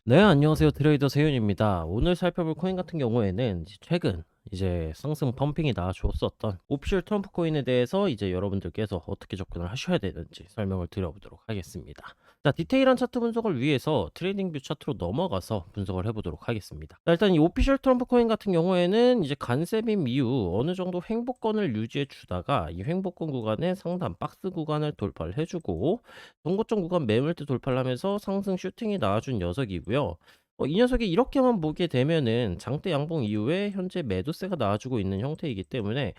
네, 안녕하세요. 트레이더 세윤입니다. 오늘 살펴볼 코인 같은 경우에는 최근 상승 펌핑이 나와주었었던 오피셜 트럼프 코인에 대해서 여러분들께서 어떻게 접근을 하셔야 되는지 설명을 드려보도록 하겠습니다. 자, 디테일한 차트 분석을 위해서 트레이딩 뷰 차트로 넘어가서 분석을 해보도록 하겠습니다. 자, 일단 이 오피셜 트럼프 코인 같은 경우에는 간세빔 이후 어느 정도 횡보권을 유지해 주다가 이 횡보권 구간의 상단 박스 구간을 돌파를 해주고 전고점 구간 매물대 돌파를 하면서 상승 슈팅이 나와준 녀석이고요. 이 녀석이 이렇게만 보게 되면은 장대 양봉 이후에 현재 매도세가 나와주고 있는 형태이기 때문에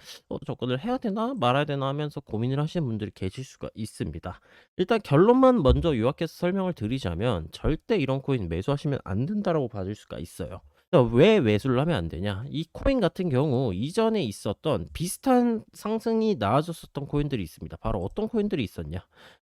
접근을 해야 되나 말아야 되나 하면서 고민을 하시는 분들이 계실 수가 있습니다. 일단 결론만 먼저 요약해서 설명을 드리자면 절대 이런 코인 매수하시면 안 된다라고 봐줄 수가 있어요. 자, 왜 매수를 하면 안 되냐? 이 코인 같은 경우 이전에 있었던 비슷한 상승이 나와줬었던 코인들이 있습니다. 바로 어떤 코인들이 있었냐?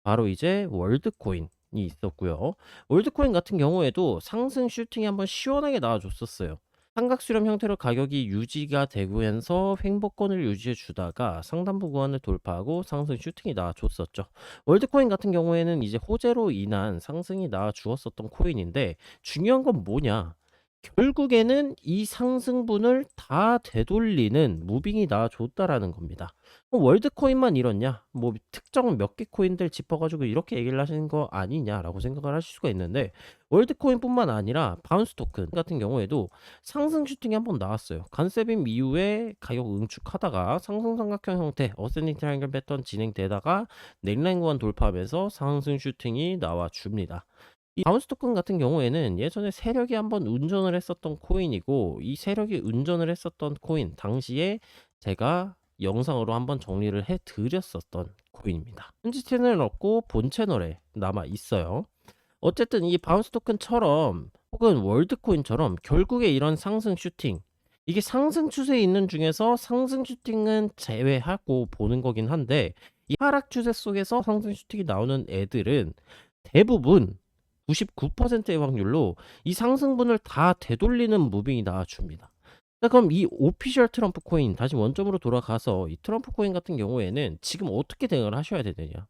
바로 월드코인이 있었고요. 월드코인 같은 경우에도 상승 슈팅이 한번 시원하게 나와줬었어요. 삼각수렴 형태로 가격이 유지가 되면서 횡보권을 유지해 주다가 상단부 구간을 돌파하고 상승 슈팅이 나와줬었죠. 월드코인 같은 경우에는 호재로 인한 상승이 나와주었었던 코인인데 중요한 건 뭐냐? 결국에는 이 상승분을 다 되돌리는 무빙이 나와줬다라는 겁니다. 월드코인만 이렇냐? 뭐 특정 몇 개 코인들 짚어가지고 이렇게 얘기를 하시는 거 아니냐라고 생각을 하실 수가 있는데 월드코인뿐만 아니라 바운스 토큰 같은 경우에도 상승 슈팅이 한번 나왔어요. 간세빔 이후에 가격 응축하다가 상승 삼각형 형태 어센딩 트라이앵글 패턴 진행되다가 넥라인 구간 돌파하면서 상승 슈팅이 나와줍니다. 이 바운스 토큰 같은 경우에는 예전에 세력이 한번 운전을 했었던 코인이고 이 세력이 운전을 했었던 코인 당시에 제가 영상으로 한번 정리를 해 드렸었던 코인입니다. 현지 채널은 없고 본 채널에 남아 있어요. 어쨌든 이 바운스 토큰처럼 혹은 월드코인처럼 결국에 이런 상승 슈팅 이게 상승 추세에 있는 중에서 상승 슈팅은 제외하고 보는 거긴 한데 이 하락 추세 속에서 상승 슈팅이 나오는 애들은 대부분 99%의 확률로 이 상승분을 다 되돌리는 무빙이 나와줍니다. 자, 그럼 이 오피셜 트럼프 코인 다시 원점으로 돌아가서 이 트럼프 코인 같은 경우에는 지금 어떻게 대응을 하셔야 되느냐?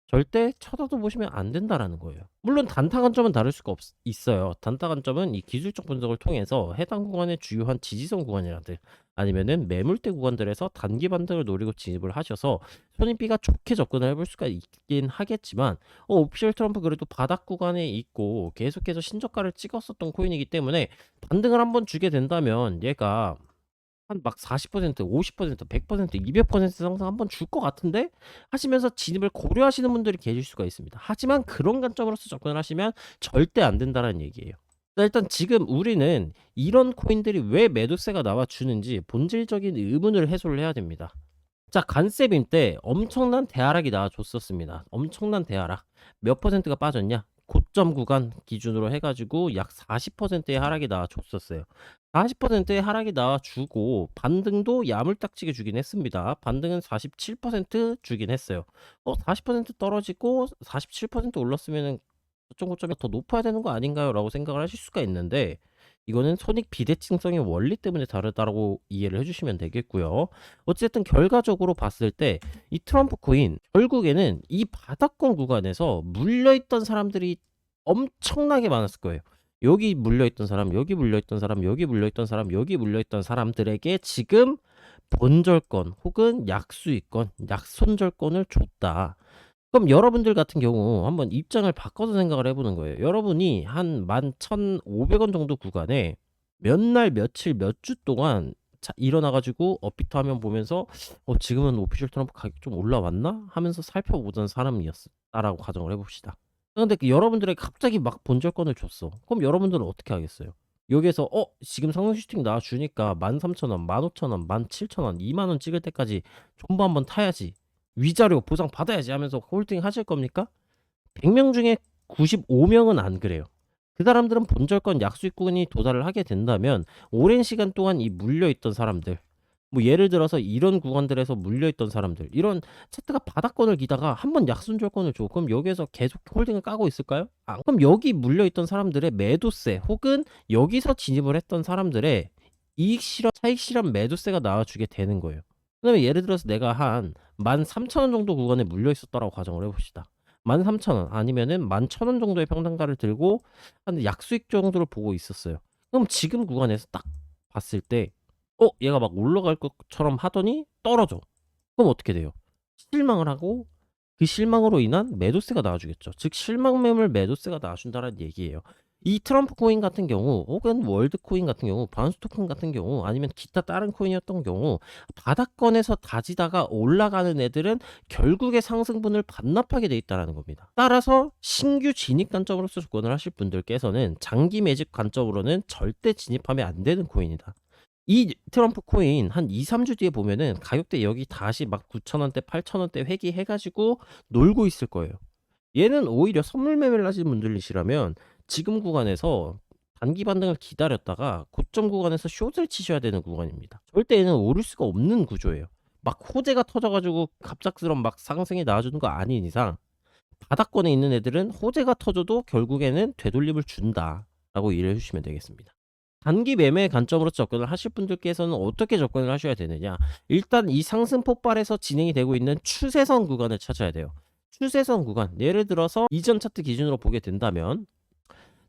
절대 쳐다도 보시면 안 된다라는 거예요. 물론 단타 관점은 다를 수가 있어요. 단타 관점은 이 기술적 분석을 통해서 해당 구간의 주요한 지지선 구간이라든 아니면은 매물대 구간들에서 단기 반등을 노리고 진입을 하셔서 손익비가 좋게 접근을 해볼 수가 있긴 하겠지만 오피셜 트럼프 그래도 바닥 구간에 있고 계속해서 신저가를 찍었었던 코인이기 때문에 반등을 한번 주게 된다면 얘가 한 막 40% 50% 100% 200% 상승 한번 줄 것 같은데 하시면서 진입을 고려하시는 분들이 계실 수가 있습니다. 하지만 그런 관점으로서 접근을 하시면 절대 안 된다라는 얘기예요. 자, 일단 지금 우리는 이런 코인들이 왜 매도세가 나와 주는지 본질적인 의문을 해소를 해야 됩니다. 자, 간세빔 때 엄청난 대하락이 나와줬었습니다. 엄청난 대하락. 몇 퍼센트가 빠졌냐? 고점 구간 기준으로 해가지고 약 40%의 하락이 나와줬었어요. 40%의 하락이 나와주고 반등도 야물딱지게 주긴 했습니다. 반등은 47% 주긴 했어요. 40% 떨어지고 47% 올랐으면은 저점 고점이 더 높아야 되는 거 아닌가요? 라고 생각을 하실 수가 있는데 이거는 손익 비대칭성의 원리 때문에 다르다라고 이해를 해주시면 되겠고요. 어쨌든 결과적으로 봤을 때 이 트럼프 코인 결국에는 이 바닥권 구간에서 물려있던 사람들이 엄청나게 많았을 거예요. 여기 물려있던 사람, 여기 물려있던 사람, 여기 물려있던 사람, 여기 물려있던 사람들에게 지금 본절권 혹은 약수익권, 약손절권을 줬다. 그럼 여러분들 같은 경우 한번 입장을 바꿔서 생각을 해보는 거예요. 여러분이 한 11,500원 정도 구간에 몇 날, 며칠, 몇 주 동안 일어나 가지고 업비트 화면 보면서 지금은 오피셜 트럼프 가격 좀 올라왔나? 하면서 살펴보던 사람이었다라고 가정을 해 봅시다. 근데 여러분들에게 갑자기 막 본절권을 줬어. 그럼 여러분들은 어떻게 하겠어요? 여기에서 지금 상승 슈팅 나와 주니까 13,000원, 15,000원, 17,000원, 20,000원 찍을 때까지 존버 한번 타야지. 위자료 보상 받아야지 하면서 홀딩 하실 겁니까? 100명 중에 95명은 안 그래요. 그 사람들은 본절권 약수익권이 도달을 하게 된다면 오랜 시간 동안 이 물려있던 사람들 뭐 예를 들어서 이런 구간들에서 물려있던 사람들 이런 차트가 바닥권을 기다가 한번 약순절권을 줘. 그럼 여기에서 계속 홀딩을 까고 있을까요? 그럼 여기 물려있던 사람들의 매도세 혹은 여기서 진입을 했던 사람들의 이익 실현, 차익 실현 매도세가 나와주게 되는 거예요. 그다음에 예를 들어서 내가 한 13,000원 정도 구간에 물려 있었다라고 가정을 해봅시다. 13,000원 아니면은 11,000원 정도의 평단가를 들고 한 약수익 정도를 보고 있었어요. 그럼 지금 구간에서 딱 봤을 때 얘가 막 올라갈 것처럼 하더니 떨어져. 그럼 어떻게 돼요? 실망을 하고 그 실망으로 인한 매도세가 나와주겠죠. 즉 실망 매물 매도세가 나와준다는 얘기예요. 이 트럼프 코인 같은 경우 혹은 월드 코인 같은 경우 바운스 토큰 같은 경우 아니면 기타 다른 코인이었던 경우 바닥권에서 다지다가 올라가는 애들은 결국에 상승분을 반납하게 돼 있다는 겁니다. 따라서 신규 진입 관점으로서 접근을 하실 분들께서는 장기 매집 관점으로는 절대 진입하면 안 되는 코인이다. 이 트럼프 코인 한 2-3주 뒤에 보면은 가격대 여기 다시 막 9,000원대 8,000원대 회귀해 가지고 놀고 있을 거예요. 얘는 오히려 선물 매매를 하시는 분들이시라면 지금 구간에서 단기 반등을 기다렸다가 고점 구간에서 숏을 치셔야 되는 구간입니다. 절대 얘는 오를 수가 없는 구조예요. 막 호재가 터져 가지고 갑작스런 막 상승이 나와주는 거 아닌 이상 바닥권에 있는 애들은 호재가 터져도 결국에는 되돌림을 준다라고 이해해 주시면 되겠습니다. 단기 매매 관점으로 접근을 하실 분들께서는 어떻게 접근을 하셔야 되느냐? 일단 이 상승 폭발에서 진행이 되고 있는 추세선 구간을 찾아야 돼요. 추세선 구간. 예를 들어서 이전 차트 기준으로 보게 된다면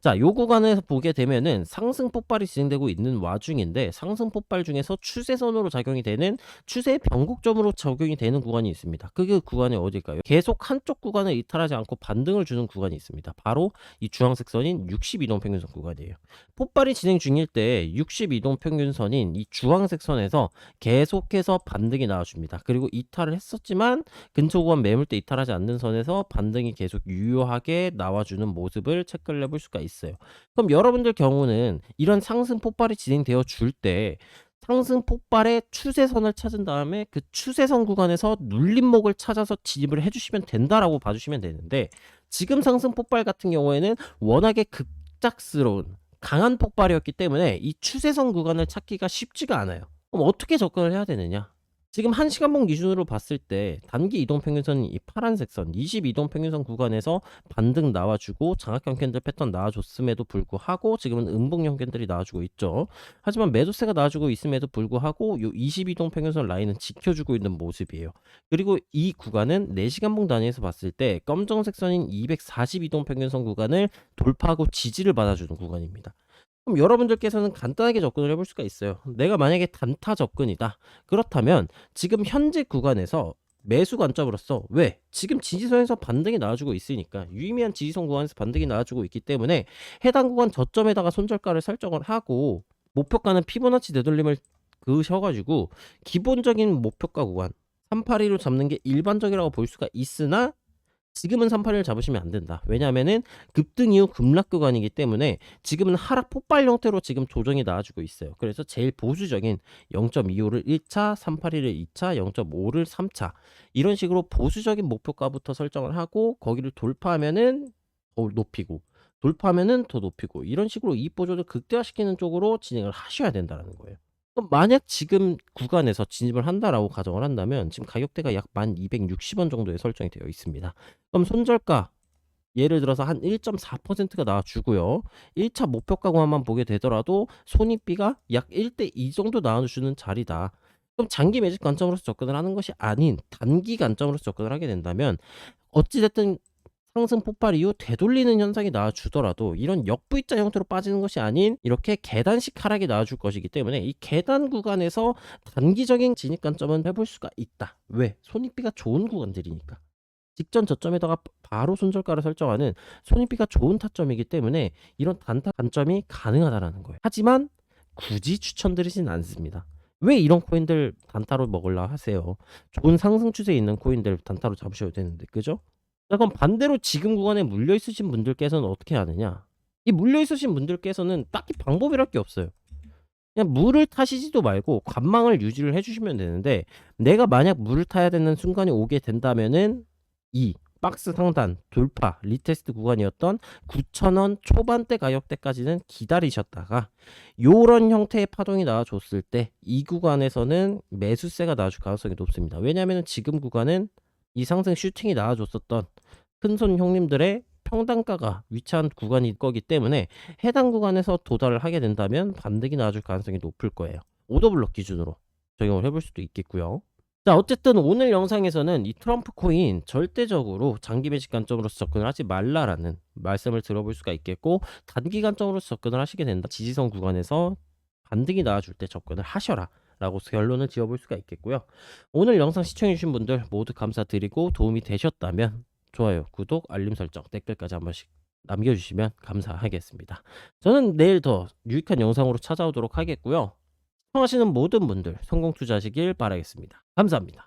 자, 요 구간에서 보게 되면은 상승 폭발이 진행되고 있는 와중인데 상승 폭발 중에서 추세선으로 작용이 되는 추세 변곡점으로 적용이 되는 구간이 있습니다. 그게 구간이 어딜까요? 계속 한쪽 구간을 이탈하지 않고 반등을 주는 구간이 있습니다. 바로 이 주황색 선인 62동 평균선 구간이에요. 폭발이 진행 중일 때 62동 평균선인 이 주황색 선에서 계속해서 반등이 나와줍니다. 그리고 이탈을 했었지만 근처 구간 매물대 이탈하지 않는 선에서 반등이 계속 유효하게 나와주는 모습을 체크를 해볼 수가 있어요. 그럼 여러분들 경우는 이런 상승 폭발이 진행되어 줄 때 상승 폭발의 추세선을 찾은 다음에 그 추세선 구간에서 눌림목을 찾아서 진입을 해주시면 된다라고 봐주시면 되는데 지금 상승 폭발 같은 경우에는 워낙에 급작스러운 강한 폭발이었기 때문에 이 추세선 구간을 찾기가 쉽지가 않아요. 그럼 어떻게 접근을 해야 되느냐? 지금 1시간봉 기준으로 봤을 때 단기 이동평균선이 이 파란색 선 22동평균선 구간에서 반등 나와주고 장악형 캔들 패턴 나와줬음에도 불구하고 지금은 음봉형 캔들이 나와주고 있죠. 하지만 매도세가 나와주고 있음에도 불구하고 요 22동평균선 라인은 지켜주고 있는 모습이에요. 그리고 이 구간은 4시간봉 단위에서 봤을 때 검정색 선인 242동평균선 구간을 돌파하고 지지를 받아주는 구간입니다. 그럼 여러분들께서는 간단하게 접근을 해볼 수가 있어요. 내가 만약에 단타 접근이다. 그렇다면 지금 현재 구간에서 매수 관점으로서 왜? 지금 지지선에서 반등이 나와주고 있으니까 유의미한 지지선 구간에서 반등이 나와주고 있기 때문에 해당 구간 저점에다가 손절가를 설정을 하고 목표가는 피보나치 되돌림을 그으셔가지고 기본적인 목표가 구간 382로 잡는 게 일반적이라고 볼 수가 있으나 지금은 381을 잡으시면 안 된다. 왜냐하면은 급등 이후 급락 구간이기 때문에 지금은 하락 폭발 형태로 지금 조정이 나와주고 있어요. 그래서 제일 보수적인 0.25를 1차, 381을 2차, 0.5를 3차 이런 식으로 보수적인 목표가부터 설정을 하고 거기를 돌파하면은 더 높이고 돌파하면은 더 높이고 이런 식으로 이익 보조를 극대화시키는 쪽으로 진행을 하셔야 된다는 거예요. 그럼 만약 지금 구간에서 진입을 한다라고 가정을 한다면 지금 가격대가 약 1260원 정도에 설정이 되어 있습니다. 그럼 손절가 예를 들어서 한 1.4%가 나와주고요. 1차 목표가 구간만 보게 되더라도 손익비가 약 1대2 정도 나와주는 자리다. 그럼 장기 매집 관점으로서 접근을 하는 것이 아닌 단기 관점으로서 접근을 하게 된다면 어찌됐든 상승 폭발 이후 되돌리는 현상이 나와주더라도 이런 역V자 형태로 빠지는 것이 아닌 이렇게 계단식 하락이 나와줄 것이기 때문에 이 계단 구간에서 단기적인 진입 관점은 해볼 수가 있다. 왜? 손익비가 좋은 구간들이니까. 직전 저점에다가 바로 손절가를 설정하는 손익비가 좋은 타점이기 때문에 이런 단타 관점이 가능하다라는 거예요. 하지만 굳이 추천드리진 않습니다. 왜 이런 코인들 단타로 먹으려 하세요? 좋은 상승 추세에 있는 코인들 단타로 잡으셔도 되는데, 그죠? 자, 그럼 반대로 지금 구간에 물려 있으신 분들께서는 어떻게 하느냐? 이 물려 있으신 분들께서는 딱히 방법이랄 게 없어요. 그냥 물을 타시지도 말고 관망을 유지를 해주시면 되는데 내가 만약 물을 타야 되는 순간이 오게 된다면은 이 박스 상단 돌파 리테스트 구간이었던 9,000원 초반대 가격대까지는 기다리셨다가 요런 형태의 파동이 나와줬을 때 이 구간에서는 매수세가 나와줄 가능성이 높습니다. 왜냐하면 지금 구간은 이 상승 슈팅이 나와줬었던 큰손 형님들의 평단가가 위치한 구간일 거기 때문에 해당 구간에서 도달을 하게 된다면 반등이 나와줄 가능성이 높을 거예요. 오더블럭 기준으로 적용을 해볼 수도 있겠고요. 자, 어쨌든 오늘 영상에서는 이 트럼프 코인 절대적으로 장기 매직 관점으로서 접근을 하지 말라라는 말씀을 들어볼 수가 있겠고, 단기간점으로서 접근을 하시게 된다 지지선 구간에서 반등이 나와줄 때 접근을 하셔라 라고 결론을 지어볼 수가 있겠고요. 오늘 영상 시청해주신 분들 모두 감사드리고, 도움이 되셨다면 좋아요, 구독, 알림 설정, 댓글까지 한 번씩 남겨주시면 감사하겠습니다. 저는 내일 더 유익한 영상으로 찾아오도록 하겠고요. 시청하시는 모든 분들 성공 투자하시길 바라겠습니다. 감사합니다.